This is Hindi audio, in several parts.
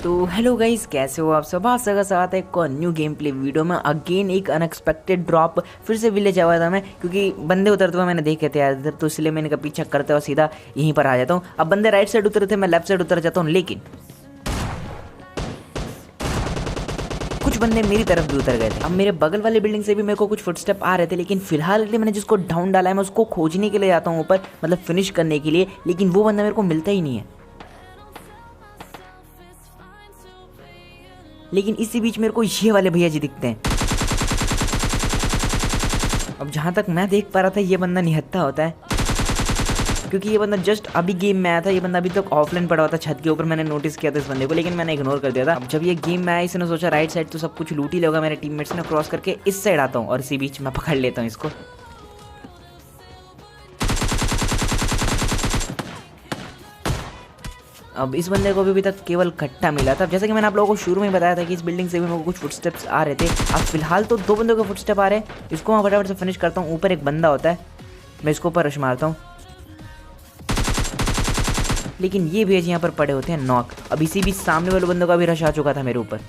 तो हेलो गाइस, कैसे हो आप सब। आज का साथ एक न्यू गेम प्ले वीडियो में अगेन एक अनएक्सपेक्टेड ड्रॉप फिर से विलेज आया था मैं, क्योंकि बंदे उतरते हुए मैंने देखे थे यार इधर, तो इसलिए मैंने कहा पीछा करते हुए सीधा यहीं पर आ जाता हूँ। अब बंदे राइट साइड उतरे थे, मैं लेफ्ट साइड उतर जाता हूँ, लेकिन कुछ बंदे मेरी तरफ भी उतर गए थे। अब मेरे बगल वाली बिल्डिंग से भी मेरे को कुछ फुटस्टेप आ रहे थे, लेकिन फिलहाल के लिए मैंने जिसको डाउन डाला है मैं उसको खोजने के लिए जाता हूँ ऊपर, मतलब फिनिश करने के लिए, लेकिन वो बंदा मेरे को मिलता ही नहीं है। लेकिन इसी बीच मेरे को ये वाले भैया जी दिखते हैं। अब जहाँ तक मैं देख पा रहा था ये बंदा निहत्था होता है, क्योंकि ये बंदा जस्ट अभी गेम में आया था। ये बंदा अभी तक ऑफलाइन पड़ा हुआ था छत के ऊपर, मैंने नोटिस किया था इस बंदे को, लेकिन मैंने इग्नोर कर दिया था। अब जब ये गेम में आया इसने सोचा राइट साइड तो सब कुछ लूट ही लेगा, मेरे टीममेट्स ने क्रॉस करके इस साइड आता हूँ और इसी बीच मैं पकड़ लेता हूँ इसको। अब इस बंदे को भी अभी तक केवल कट्टा मिला था। जैसे कि मैंने आप लोगों को शुरू में बताया था कि इस बिल्डिंग से भी मेरे को कुछ फुटस्टेप्स आ रहे थे। अब फिलहाल तो दो बंदों के फुटस्टेप आ रहे हैं, इसको मैं फटाफट से फिनिश करता हूँ। ऊपर एक बंदा होता है, मैं इसको ऊपर रश मारता हूँ, लेकिन ये भेज यहाँ पर पड़े होते हैं नॉक। अब इसी बीच सामने वाले बंदों का भी रश आ चुका था मेरे ऊपर।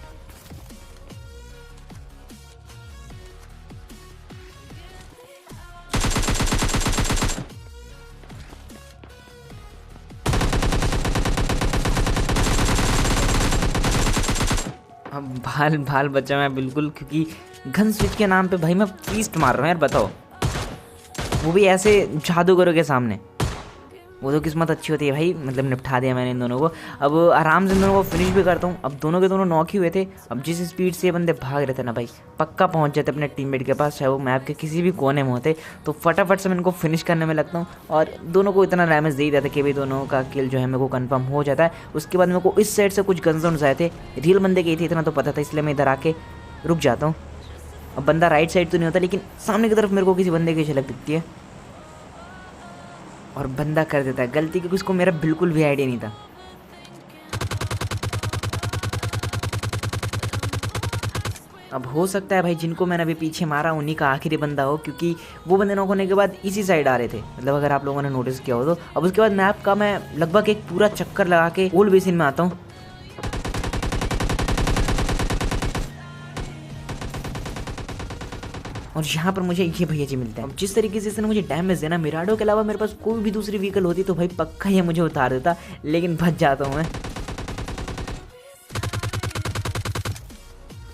अब भाल भाल बचा मैं बिल्कुल, क्योंकि गन स्विच के नाम पे भाई मैं फीस्ट मार रहा हूँ यार, बताओ, वो भी ऐसे जादूगरों के सामने। वो तो किस्मत अच्छी होती है भाई, मतलब निपटा दिया मैंने इन दोनों को। अब आराम से इन दोनों को फिनिश भी करता हूँ। अब दोनों के दोनों नॉक ही हुए थे। अब जिस स्पीड से ये बंदे भाग रहे थे ना भाई, पक्का पहुँच जाते अपने टीममेट के पास, चाहे वो मैप के किसी भी कोने में होते। तो फटाफट से मैं इनको फिनिश करने में लगता हूँ और दोनों को इतना डैमेज दे ही देता कि भाई दोनों का किल जो है मेरे को कन्फर्म हो जाता है। उसके बाद मेरे को इस साइड से कुछ गन्स आए थे, रियल बंदे के थे, इतना तो पता था, इसलिए मैं इधर आके रुक जाता हूँ। अब बंदा राइट साइड तो नहीं होता, लेकिन सामने की तरफ मेरे को किसी बंदे की झलक दिखती है और बंदा कर देता है गलती, क्योंकि उसको मेरा बिल्कुल भी आइडिया नहीं था। अब हो सकता है भाई जिनको मैंने अभी पीछे मारा उन्हीं का आखिरी बंदा हो, क्योंकि वो बंदे नॉक होने के बाद इसी साइड आ रहे थे, मतलब अगर आप लोगों ने नोटिस किया हो तो। अब उसके बाद मैप का मैं लगभग एक पूरा चक्कर लगा के ओल्ड बेसिन में आता हूँ। और यहाँ पर मुझे ये भैया जी मिलते हैं। अब जिस तरीके से इसने मुझे डैमेज देना, मिराडो के अलावा मेरे पास कोई भी दूसरी व्हीकल होती तो भाई पक्का ये मुझे उतार देता, लेकिन बच जाता हूँ मैं।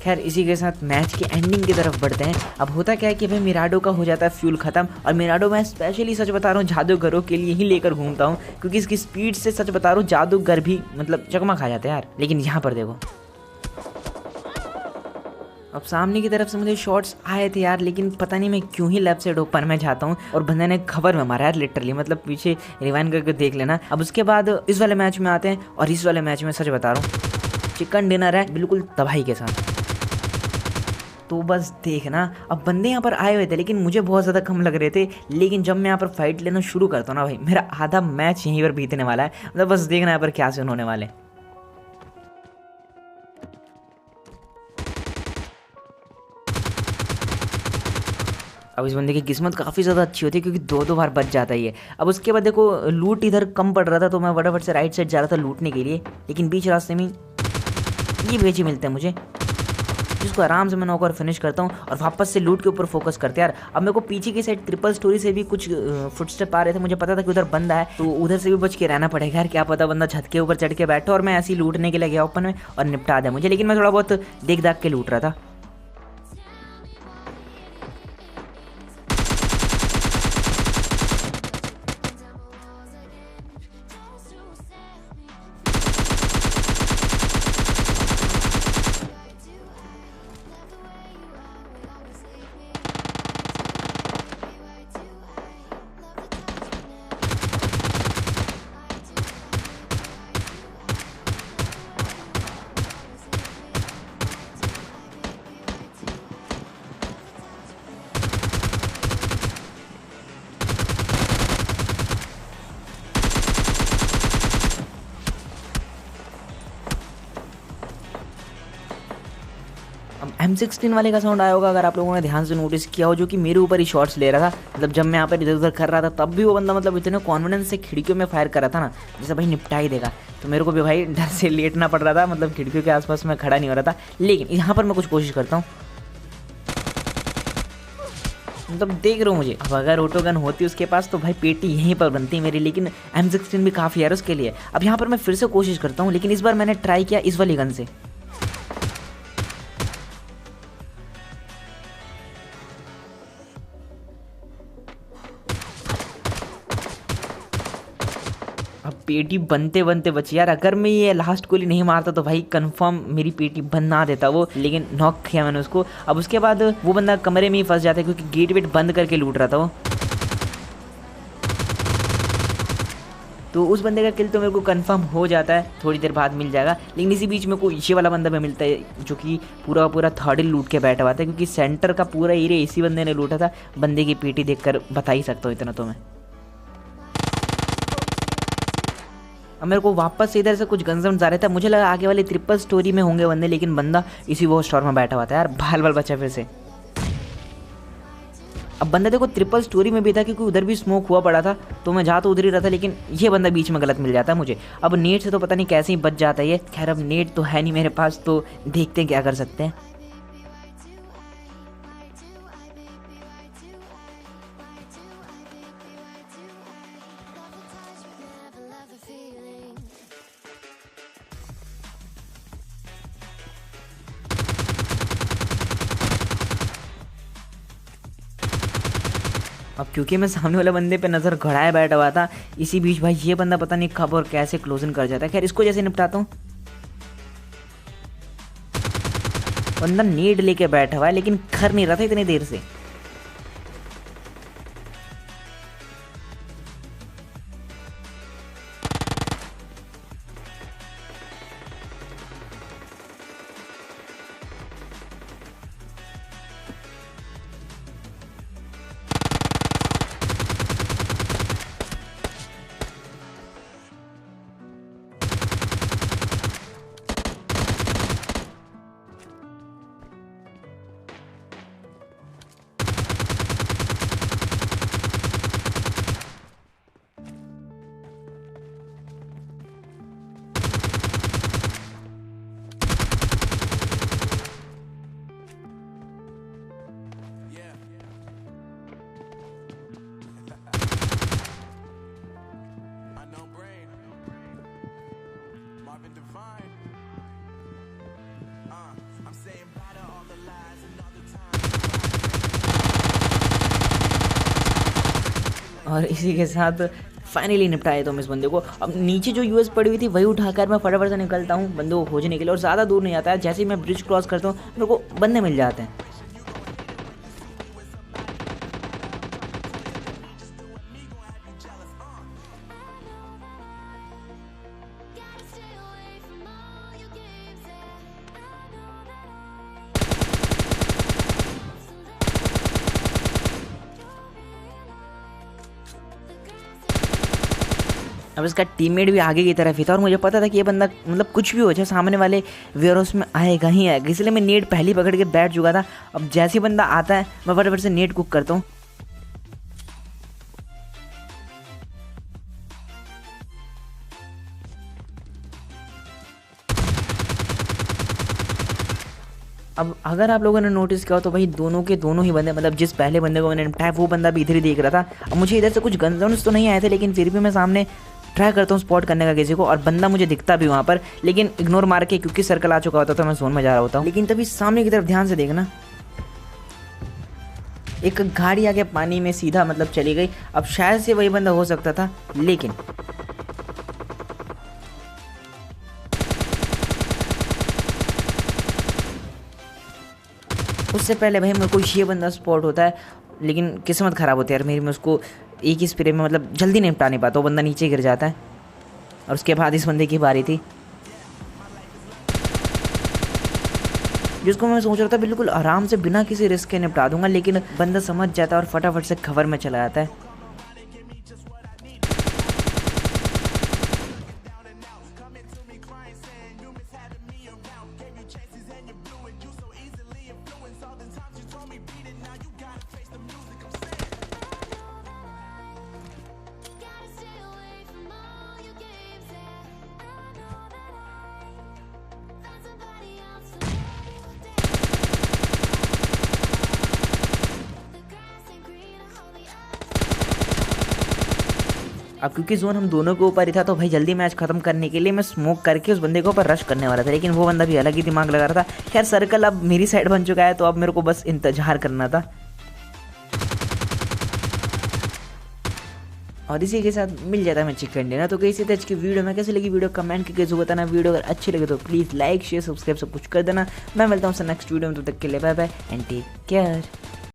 खैर इसी के साथ मैच की एंडिंग की तरफ बढ़ते हैं। अब होता क्या है कि भाई मिराडो का हो जाता है फ्यूल खत्म, और मिराडो मैं स्पेशली सच बता रहा हूँ जादूगरों के लिए ही लेकर घूमता हूँ, क्योंकि इसकी स्पीड से सच बता रहा हूँ जादूगर भी मतलब चकमा खा जाते हैं यार। लेकिन यहाँ पर देखो, अब सामने की तरफ से मुझे शॉट्स आए थे यार, लेकिन पता नहीं मैं क्यों ही लेफ्ट साइड ओपन में जाता हूँ और बंदे ने खबर में मारा यार लिटरली, मतलब पीछे रिवाइंड करके देख लेना। अब उसके बाद इस वाले मैच में आते हैं, और इस वाले मैच में सच बता रहा हूँ चिकन डिनर है बिल्कुल तबाही के साथ। तो बस देखना, अब बंदे यहाँ पर आए हुए थे लेकिन मुझे बहुत ज़्यादा कम लग रहे थे, लेकिन जब मैं यहाँ पर फाइट लेना शुरू करता हूँ ना भाई, मेरा आधा मैच यहीं पर बीतने वाला है। मतलब बस देखना यहाँ पर क्या सीन होने वाले। अब इस बंदे की किस्मत काफ़ी ज़्यादा अच्छी होती है, क्योंकि दो दो बार बच जाता ही है। अब उसके बाद देखो लूट इधर कम पड़ रहा था, तो मैं फटाफट से राइट साइड जा रहा था लूटने के लिए, लेकिन बीच रास्ते में ये भेजी मिलते हैं मुझे, जिसको आराम से मैं नॉक और फिनिश करता हूँ और वापस से लूट के ऊपर फोकस करते हैं यार। अब मेरे को पीछे की साइड ट्रिपल स्टोरी से भी कुछ फुटस्टेप आ रहे थे, मुझे पता था कि उधर बंदा है, तो उधर से भी बच के रहना पड़ेगा यार, क्या पता बंदा छत के ऊपर चढ़ के बैठा और मैं ऐसे ही लूटने के लिए गया ओपन में और निपटा दिया मुझे, लेकिन मैं थोड़ा बहुत देख दाख के लूट रहा था। अब M16 वाले का साउंड आया होगा अगर आप लोगों ने ध्यान से नोटिस किया हो, जो कि मेरे ऊपर ही शॉट्स ले रहा था। मतलब जब मैं यहाँ पर इधर उधर कर रहा था तब भी वो बंदा मतलब इतने कॉन्फिडेंस से खिड़कियों में फायर कर रहा था ना, जैसे भाई निपटा ही देगा। तो मेरे को भी भाई डर से लेटना पड़ रहा था, मतलब खिड़कियों के आसपास में खड़ा नहीं हो रहा था। लेकिन यहाँ पर मैं कुछ कोशिश करता हूँ, मतलब देख रहा हूँ मुझे। अब अगर ऑटो गन होती उसके पास तो भाई पेटी यहीं पर बनती मेरी, लेकिन M16 भी काफ़ी है उसके लिए। अब यहाँ पर मैं फिर से कोशिश करता हूँ, लेकिन इस बार मैंने ट्राई किया इस वाली गन से। अब पेटी बनते बनते बची यार। अगर मैं ये लास्ट गोली नहीं मारता तो भाई कंफर्म मेरी पेटी बना देता वो, लेकिन नॉक किया मैंने उसको। अब उसके बाद वो बंदा कमरे में ही फंस जाता है क्योंकि गेट वेट बंद करके लूट रहा था वो। तो उस बंदे का किल तो मेरे को कंफर्म हो जाता है, थोड़ी देर बाद मिल जाएगा। लेकिन इसी बीच में को ये वाला बंदा भी मिलता है जो कि पूरा पूरा थर्ड लूट के बैठा हुआ था, क्योंकि सेंटर का पूरा एरिया इसी बंदे ने लूटा था। बंदे की पेटी देखकर बता ही सकता हूँ इतना तो मैं। अब मेरे को वापस से इधर से कुछ गन्स आ रहे थे, मुझे लगा आगे वाले ट्रिपल स्टोरी में होंगे बंदे, लेकिन बंदा इसी वो स्टोर में बैठा हुआ था यार। बाल बाल बचा फिर से। अब बंदा देखो ट्रिपल स्टोरी में भी था क्योंकि उधर भी स्मोक हुआ पड़ा था, तो मैं जा तो उधर ही रहा था, लेकिन ये बंदा बीच में गलत मिल जाता है मुझे। अब नेट से तो पता नहीं कैसे ही बच जाता है ये। खैर अब नेट तो है नहीं मेरे पास, तो देखते हैं क्या कर सकते हैं। अब क्योंकि मैं सामने वाले बंदे पे नज़र गड़ाए बैठा हुआ था, इसी बीच भाई ये बंदा पता नहीं कब और कैसे क्लोजन कर जाता है। खैर इसको जैसे निपटाता हूँ। बंदा नीड लेके बैठा हुआ है लेकिन कर नहीं रहा था इतनी देर से। और इसी के साथ फाइनली निपटाए तो हम इस बंदे को। अब नीचे जो यूएस पड़ी हुई थी वही उठाकर मैं फटाफट से निकलता हूँ बंदे को खोजने के लिए, और ज़्यादा दूर नहीं आता है। जैसे ही मैं ब्रिज क्रॉस करता हूँ मेरे को बंदे मिल जाते हैं। अब इसका टीममेट भी आगे की तरफ ही था, और मुझे पता था कि ये बंदा मतलब कुछ भी हो जाए सामने वाले वेयरहाउस में आएगा ही आएगा, इसलिए मैं नेट पहले पकड़ के बैठ चुका था। अब जैसे ही बंदा आता है मैं फटाफट से नेट कुक करता हूँ। अब अगर आप लोगों ने नोटिस किया हो तो भाई दोनों के दोनों ही बंदे, मतलब जिस पहले बंदे को मैंने निपटाया वो बंदा भी इधर ही देख रहा था। अब मुझे इधर से कुछ गन्स तो नहीं आए थे, लेकिन फिर भी मैं सामने ट्राई करता हूँ स्पॉट करने का किसी को, और बंदा मुझे दिखता भी वहाँ पर, लेकिन इग्नोर मार के क्योंकि सर्कल आ चुका होता तो मैं जोन में जा रहा होता हूँ। लेकिन तभी सामने की तरफ ध्यान से देखना, एक गाड़ी आके पानी में सीधा मतलब चली गई। अब शायद से वही बंदा हो सकता था, लेकिन उससे पहले भाई मेरे को ये बंदा स्पॉट होता है। लेकिन किस्मत ख़राब होती है यार मेरी, मैं उसको एक ही स्प्रे में मतलब जल्दी निपटा नहीं पाता, वो बंदा नीचे गिर जाता है। और उसके बाद इस बंदे की बारी थी, जिसको मैं सोच रहा था बिल्कुल आराम से बिना किसी रिस्क के निपटा दूंगा, लेकिन बंदा समझ जाता है और फटाफट से कवर में चला जाता है। अब क्योंकि जोन हम दोनों के ऊपर ही था तो भाई जल्दी मैच खत्म करने के लिए मैं स्मोक करके उस बंदे के ऊपर रश करने वाला था, लेकिन वो बंदा भी अलग ही दिमाग लगा रहा था। खैर सर्कल अब मेरी साइड बन चुका है तो अब मेरे को बस इंतजार करना था। और इसी के साथ मिल जाता है मैं चिकन डिनर। तो कैसे थे आज की वीडियो में, कैसे लगी वीडियो कमेंट करके जो बताना। वीडियो अगर अच्छी लगे तो प्लीज़ लाइक शेयर सब्सक्राइब सब कुछ कर देना। मैं मिलता हूँ नेक्स्ट वीडियो में, तब तक के लिए bye bye and take care.